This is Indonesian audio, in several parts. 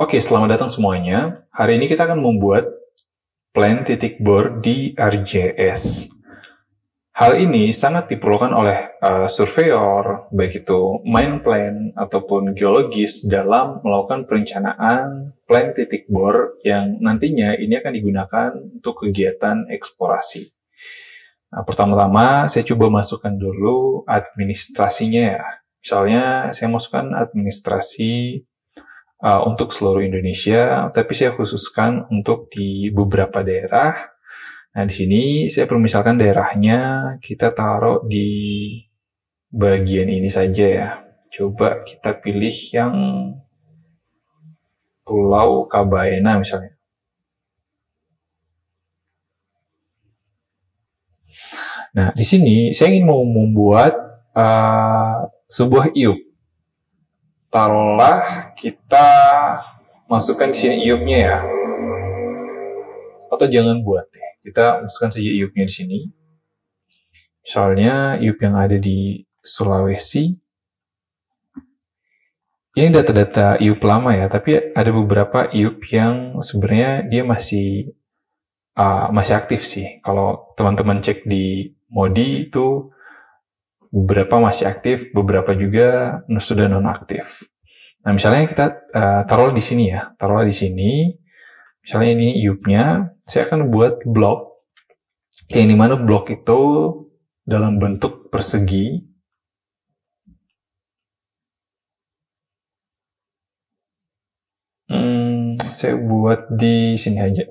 Oke, selamat datang semuanya. Hari ini kita akan membuat plan titik bor di ArcGIS. Hal ini sangat diperlukan oleh surveyor, baik itu mine plan ataupun geologis dalam melakukan perencanaan plan titik bor yang nantinya ini akan digunakan untuk kegiatan eksplorasi. Nah, pertama-tama saya coba masukkan dulu administrasinya ya. Misalnya saya masukkan administrasi untuk seluruh Indonesia, tapi saya khususkan untuk di beberapa daerah. Nah, di sini saya permisalkan daerahnya kita taruh di bagian ini saja ya. Coba kita pilih yang Pulau Kabaena misalnya. Nah, di sini saya ingin mau membuat sebuah iup. Taruhlah kita masukkan di sini iupnya ya. Atau jangan buat ya. Kita masukkan saja iupnya di sini. Misalnya iup yang ada di Sulawesi. Ini data-data iup lama ya, tapi ada beberapa iup yang sebenarnya dia masih aktif sih. Kalau teman-teman cek di Modi itu beberapa masih aktif, beberapa juga sudah nonaktif. Nah, misalnya kita taruh di sini ya, taruhlah di sini. Misalnya ini iup-nya, saya akan buat blok, yang dimana blok itu dalam bentuk persegi. Saya buat di sini aja.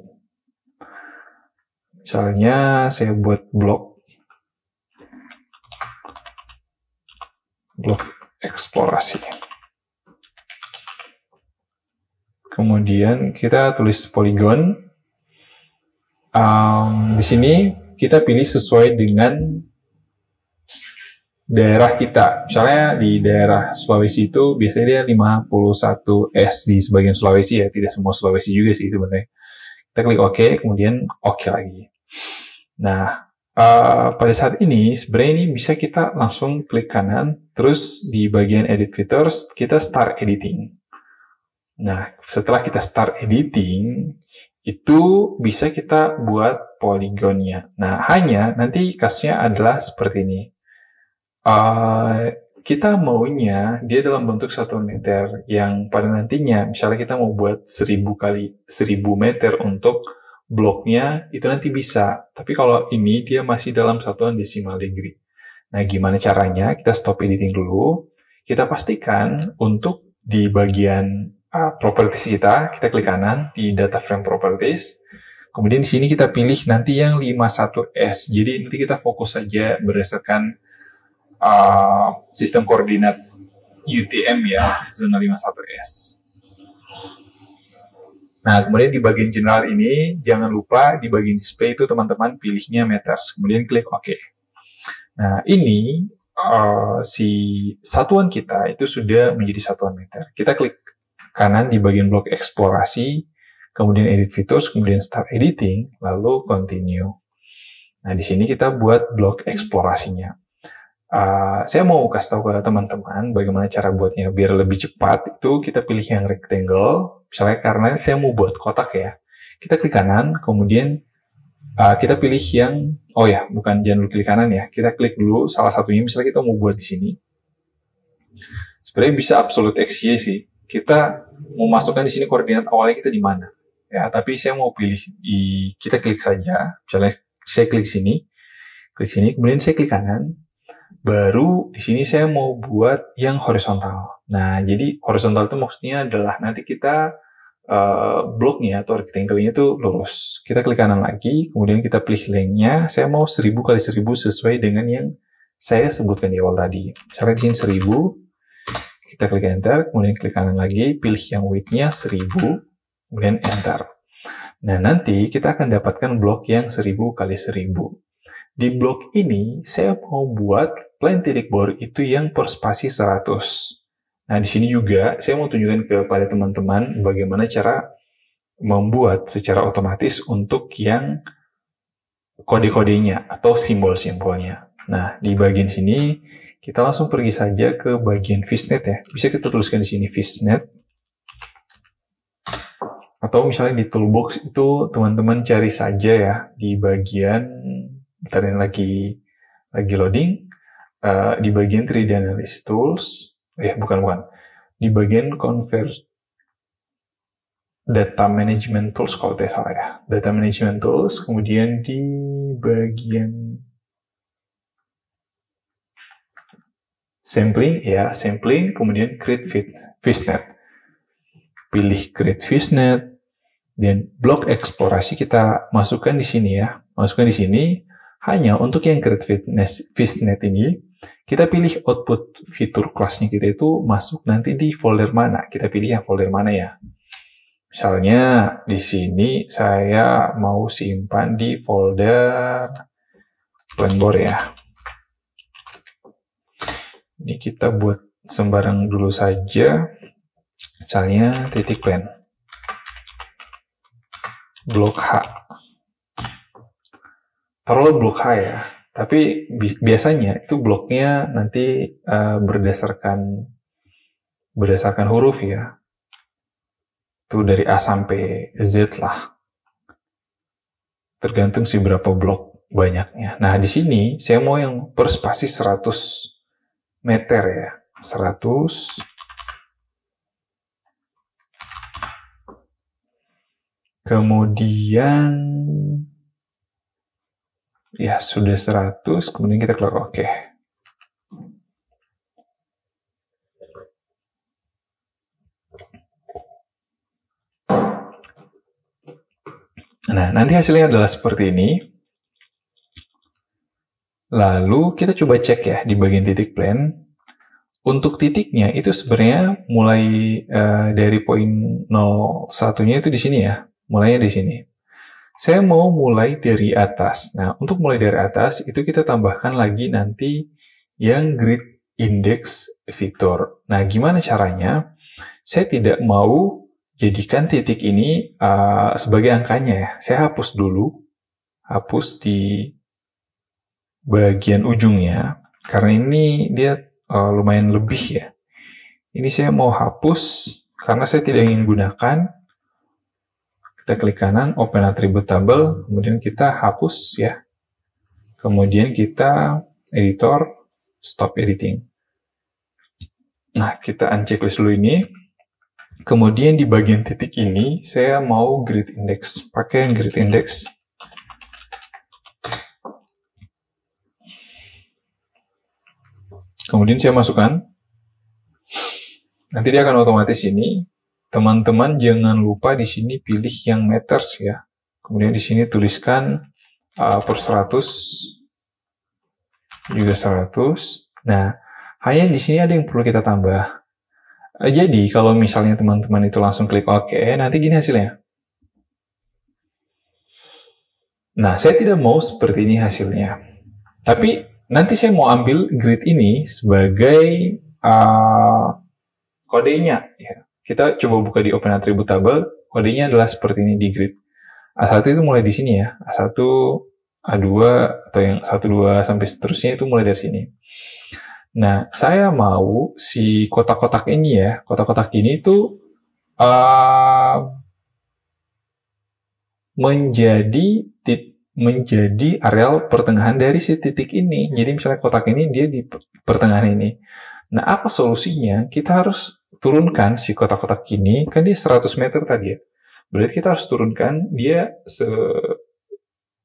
Misalnya saya buat blok eksplorasi. Kemudian kita tulis poligon. Di sini kita pilih sesuai dengan daerah kita. Misalnya di daerah Sulawesi itu biasanya dia 51 S di sebagian Sulawesi ya, tidak semua Sulawesi juga sih sebenarnya. Kita klik OK, kemudian OK lagi. Nah, pada saat ini sebenarnya ini bisa kita langsung klik kanan, terus di bagian edit features kita start editing. Nah, setelah kita start editing itu bisa kita buat poligonnya. Nah, hanya nanti kasusnya adalah seperti ini. Kita maunya dia dalam bentuk satuan meter yang pada nantinya misalnya kita mau buat 1000 kali 1000 meter untuk bloknya itu nanti bisa, tapi kalau ini dia masih dalam satuan desimal degree. Nah, gimana caranya? Kita stop editing dulu. Kita pastikan untuk di bagian properties kita klik kanan di data frame properties. Kemudian di sini kita pilih nanti yang 51S. Jadi nanti kita fokus saja berdasarkan sistem koordinat UTM ya, zona 51S. Nah, kemudian di bagian general ini, jangan lupa di bagian display itu teman-teman pilihnya meters. Kemudian klik OK. Nah, ini si satuan kita itu sudah menjadi satuan meter. Kita klik kanan di bagian blok eksplorasi, kemudian edit features, kemudian start editing, lalu continue. Nah, di sini kita buat blok eksplorasinya. Saya mau kasih tahu ke teman-teman bagaimana cara buatnya biar lebih cepat. Itu kita pilih yang rectangle, misalnya karena saya mau buat kotak ya. Kita klik kanan, kemudian kita pilih yang, jangan dulu klik kanan ya. Kita klik dulu salah satunya, misalnya kita mau buat di sini. Sebenarnya bisa absolute XY sih. Kita mau masukkan di sini koordinat awalnya kita di mana. Ya, tapi saya mau pilih kita klik saja. Misalnya saya klik sini, kemudian saya klik kanan. Baru di sini saya mau buat yang horizontal. Nah, jadi horizontal itu maksudnya adalah nanti kita bloknya atau rectangle-nya itu lurus. Kita klik kanan lagi, kemudian kita pilih length-nya. Saya mau 1000 kali 1000 sesuai dengan yang saya sebutkan di awal tadi. Misalnya di sini 1000, kita klik enter, kemudian klik kanan lagi, pilih yang width-nya 1000, kemudian enter. Nah, nanti kita akan dapatkan blok yang 1000 kali 1000. Di blok ini, saya mau buat plan titik bor itu yang per spasi 100. Nah, di sini juga saya mau tunjukkan kepada teman-teman bagaimana cara membuat secara otomatis untuk yang kode-kodenya atau simbol-simbolnya. Nah, di bagian sini, kita langsung pergi saja ke bagian fishnet ya. Bisa kita tuliskan di sini fishnet. Atau misalnya di toolbox itu teman-teman cari saja ya di bagian, bentar ini lagi loading, di bagian 3D Analysis Tools, bukan, di bagian Convert Data Management Tools kalau tidak salah ya, Data Management Tools, kemudian di bagian sampling, kemudian create fishnet. Pilih create fishnet, dan blok eksplorasi kita masukkan di sini ya. Masukkan di sini, hanya untuk yang create fishnet ini, kita pilih output fitur kelasnya kita itu masuk nanti di folder mana. Kita pilih yang folder mana ya. Misalnya di sini saya mau simpan di folder Planeboard ya. Ini kita buat sembarang dulu saja. Misalnya titik plan. Blok H. Taruhlah blok H ya. Tapi biasanya itu bloknya nanti berdasarkan huruf ya. Itu dari A sampai Z lah. Tergantung sih berapa blok banyaknya. Nah, di sini saya mau yang per spasi 100 meter ya. 100. Kemudian ya sudah 100, kemudian kita klik OK. Nah, nanti hasilnya adalah seperti ini. Lalu kita coba cek ya di bagian titik plan. Untuk titiknya itu sebenarnya mulai dari poin 01-nya itu di sini ya. Mulainya di sini. Saya mau mulai dari atas. Nah, untuk mulai dari atas, itu kita tambahkan lagi nanti yang grid index fitur. Nah, gimana caranya? Saya tidak mau jadikan titik ini sebagai angkanya ya. Saya hapus dulu. Hapus di bagian ujungnya. Karena ini dia lumayan lebih ya. Ini saya mau hapus karena saya tidak ingin gunakan. Kita klik kanan, Open Attribute Table, kemudian kita hapus ya. Kemudian kita editor, stop editing. Nah, kita unchecklist dulu ini. Kemudian di bagian titik ini, saya mau grid index. Pakai yang grid index. Kemudian saya masukkan. Nanti dia akan otomatis ini. Teman-teman jangan lupa di sini pilih yang meters ya. Kemudian di sini tuliskan per 100 juga 100. Nah, hanya di sini ada yang perlu kita tambah. Jadi kalau misalnya teman-teman itu langsung klik OK, nanti gini hasilnya. Nah, saya tidak mau seperti ini hasilnya. Tapi nanti saya mau ambil grid ini sebagai kodenya ya. Kita coba buka di Open Attribute Table, kodenya adalah seperti ini di grid. A1 itu mulai di sini ya, A1, A2, atau yang 1, 2, sampai seterusnya itu mulai dari sini. Nah, saya mau si kotak-kotak ini ya, kotak-kotak ini itu menjadi areal pertengahan dari si titik ini. Jadi misalnya kotak ini dia di pertengahan ini. Nah, apa solusinya? Kita harus turunkan si kotak-kotak ini, kan dia 100 meter tadi ya. Berarti kita harus turunkan dia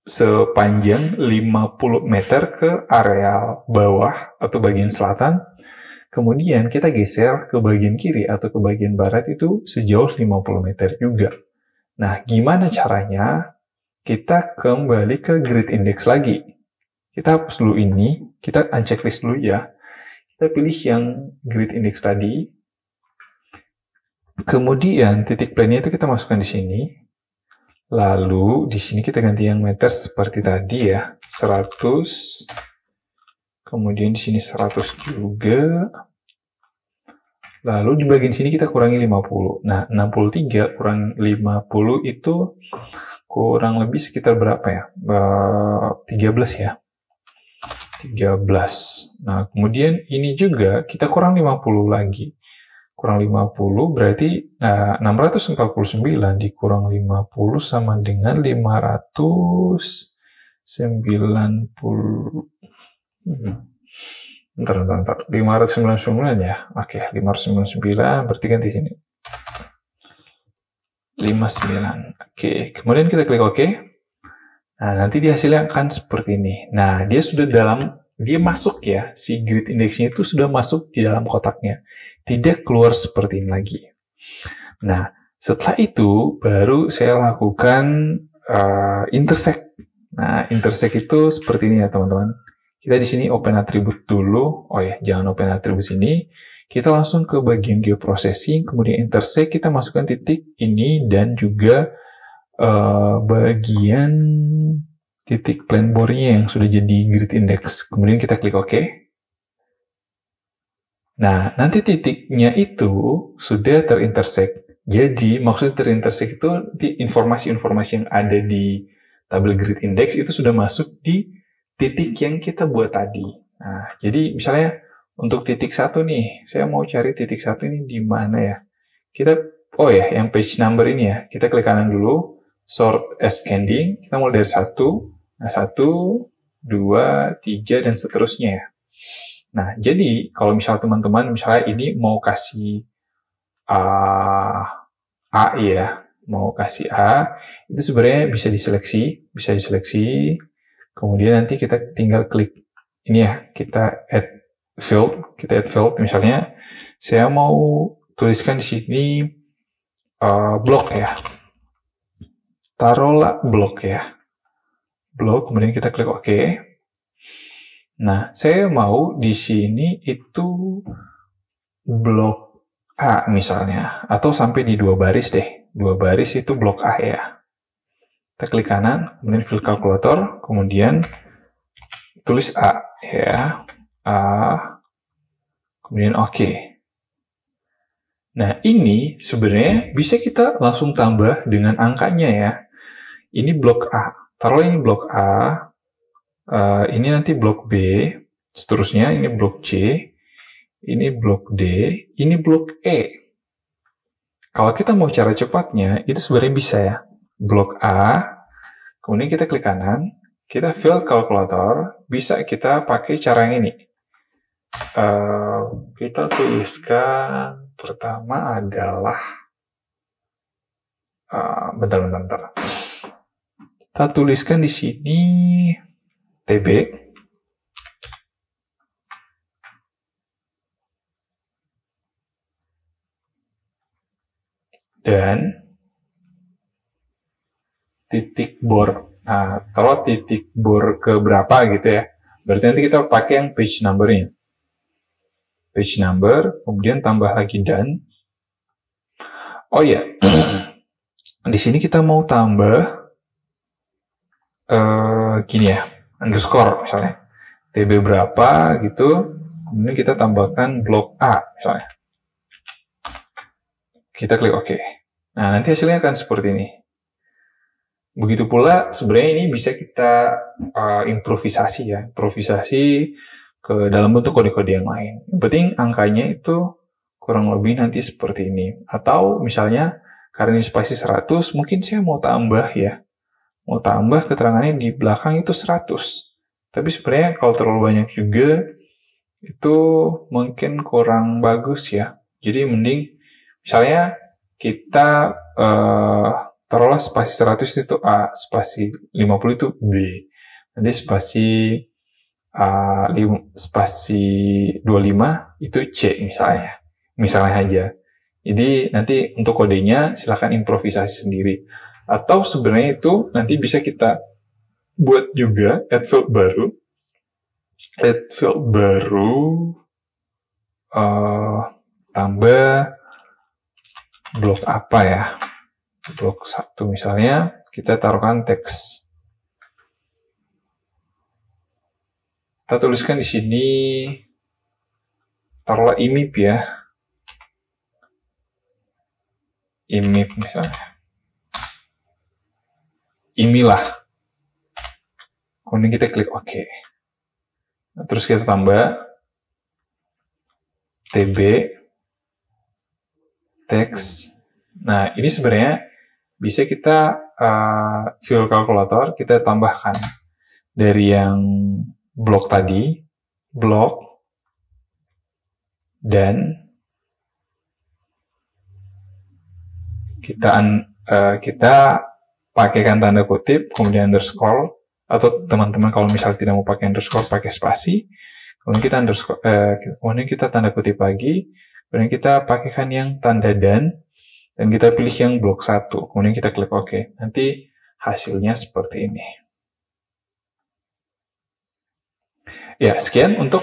sepanjang 50 meter ke areal bawah atau bagian selatan. Kemudian kita geser ke bagian kiri atau ke bagian barat itu sejauh 50 meter juga. Nah, gimana caranya? Kita kembali ke grid index lagi. Kita hapus dulu ini, kita unchecklist dulu ya. Kita pilih yang grid index tadi. Kemudian titik plan-nya itu kita masukkan di sini. Lalu di sini kita ganti yang meter seperti tadi ya, 100. Kemudian di sini 100 juga. Lalu di bagian sini kita kurangi 50. Nah, 63 kurang 50 itu kurang lebih sekitar berapa ya? 13 ya. 13. Nah, kemudian ini juga kita kurang 50 lagi. kurang 50 berarti 649 dikurang 50 sama dengan 590. Bentar. 599 ya. Oke, 599 berarti ganti sini. 59. Oke, kemudian kita klik OK. Nah, nanti di hasilnya akan seperti ini. Nah, dia masuk ya, si grid indeksnya itu sudah masuk di dalam kotaknya. Tidak keluar seperti ini lagi. Nah, setelah itu baru saya lakukan intersect. Nah, intersect itu seperti ini ya, teman-teman. Kita di sini open attribute dulu. Oh ya, jangan open attribute sini. Kita langsung ke bagian geoprocessing, kemudian intersect, kita masukkan titik ini dan juga bagian titik plane bore-nya yang sudah jadi grid index. Kemudian kita klik OK. Nah, nanti titiknya itu sudah terintersect. Jadi, maksud terintersect itu informasi-informasi yang ada di tabel grid index itu sudah masuk di titik yang kita buat tadi. Nah, jadi misalnya untuk titik 1 nih, saya mau cari titik 1 ini di mana ya? Yang page number ini ya. Kita klik kanan dulu, sort ascending, kita mulai dari 1. Nah, 1, 2, 3, dan seterusnya ya. Nah, jadi kalau misalnya teman-teman, misalnya ini mau kasih A ya, mau kasih A, itu sebenarnya bisa diseleksi, kemudian nanti kita tinggal klik ini ya, kita add field, misalnya saya mau tuliskan di sini blok ya, taruhlah blok ya, kemudian kita klik OK. Nah, saya mau di sini itu blok A misalnya, atau sampai di 2 baris deh. 2 baris itu blok A ya. Kita klik kanan, kemudian fill calculator, kemudian tulis A ya. A, kemudian OK. Nah, ini sebenarnya bisa kita langsung tambah dengan angkanya ya. Ini blok A. Taruhlah ini blok A. Ini nanti blok B, seterusnya ini blok C, ini blok D, ini blok E. Kalau kita mau cara cepatnya, itu sebenarnya bisa ya. Blok A, kemudian kita klik kanan, kita fill calculator, bisa kita pakai cara yang ini. Kita tuliskan, pertama adalah, bentar. Kita tuliskan di sini, TB, dan titik bor. Nah, kalau titik bor ke berapa gitu ya, berarti nanti kita pakai yang page number-nya. Page number, kemudian tambah lagi dan. Oh ya, di sini kita mau tambah gini ya, underscore misalnya. TB berapa gitu, kemudian kita tambahkan blok A misalnya. Kita klik OK. Nah, nanti hasilnya akan seperti ini. Begitu pula, sebenarnya ini bisa kita improvisasi ya. Improvisasi ke dalam bentuk kode-kode yang lain. Yang penting angkanya itu kurang lebih nanti seperti ini. Atau misalnya, karena ini spasi 100, mungkin saya mau tambah ya. Mau tambah keterangannya di belakang itu 100. Tapi sebenarnya kalau terlalu banyak juga, itu mungkin kurang bagus ya. Jadi mending, misalnya kita taruhlah spasi 100 itu A, spasi 50 itu B. Nanti spasi 25 itu C misalnya. Misalnya aja. Jadi nanti untuk kodenya silakan improvisasi sendiri. Atau sebenarnya itu nanti bisa kita buat juga add field baru. Tambah blok apa ya? Blok 1 misalnya, kita taruhkan teks. Kita tuliskan di sini, taruhlah imip ya. Imip misalnya. Inilah. Kemudian kita klik OK. Nah, terus kita tambah TB, text. Nah, ini sebenarnya bisa kita fill calculator, kita tambahkan dari yang blok tadi, blok, dan kita pakaikan tanda kutip, kemudian underscore, atau teman-teman kalau misal tidak mau pakai underscore, pakai spasi, kemudian kita underscore, kemudian kita tanda kutip lagi, kemudian kita pakaikan yang tanda dan kita pilih yang blok 1, kemudian kita klik OK. Nanti hasilnya seperti ini. Ya, sekian untuk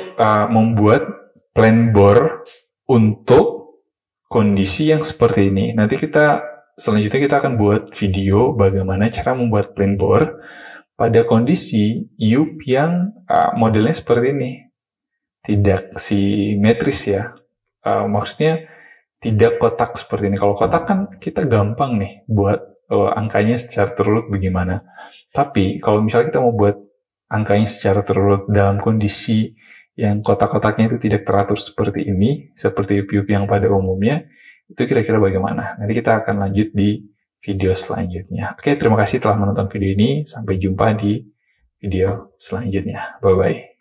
membuat plan bore untuk kondisi yang seperti ini. Nanti selanjutnya kita akan buat video bagaimana cara membuat plan bore pada kondisi Up yang modelnya seperti ini. Tidak simetris ya. Maksudnya tidak kotak seperti ini. Kalau kotak kan kita gampang nih buat angkanya secara terurut bagaimana. Tapi kalau misalnya kita mau buat angkanya secara terurut dalam kondisi yang kotak-kotaknya itu tidak teratur seperti ini, seperti Up yang pada umumnya, itu kira-kira bagaimana? Nanti kita akan lanjut di video selanjutnya. Oke, terima kasih telah menonton video ini. Sampai jumpa di video selanjutnya. Bye-bye.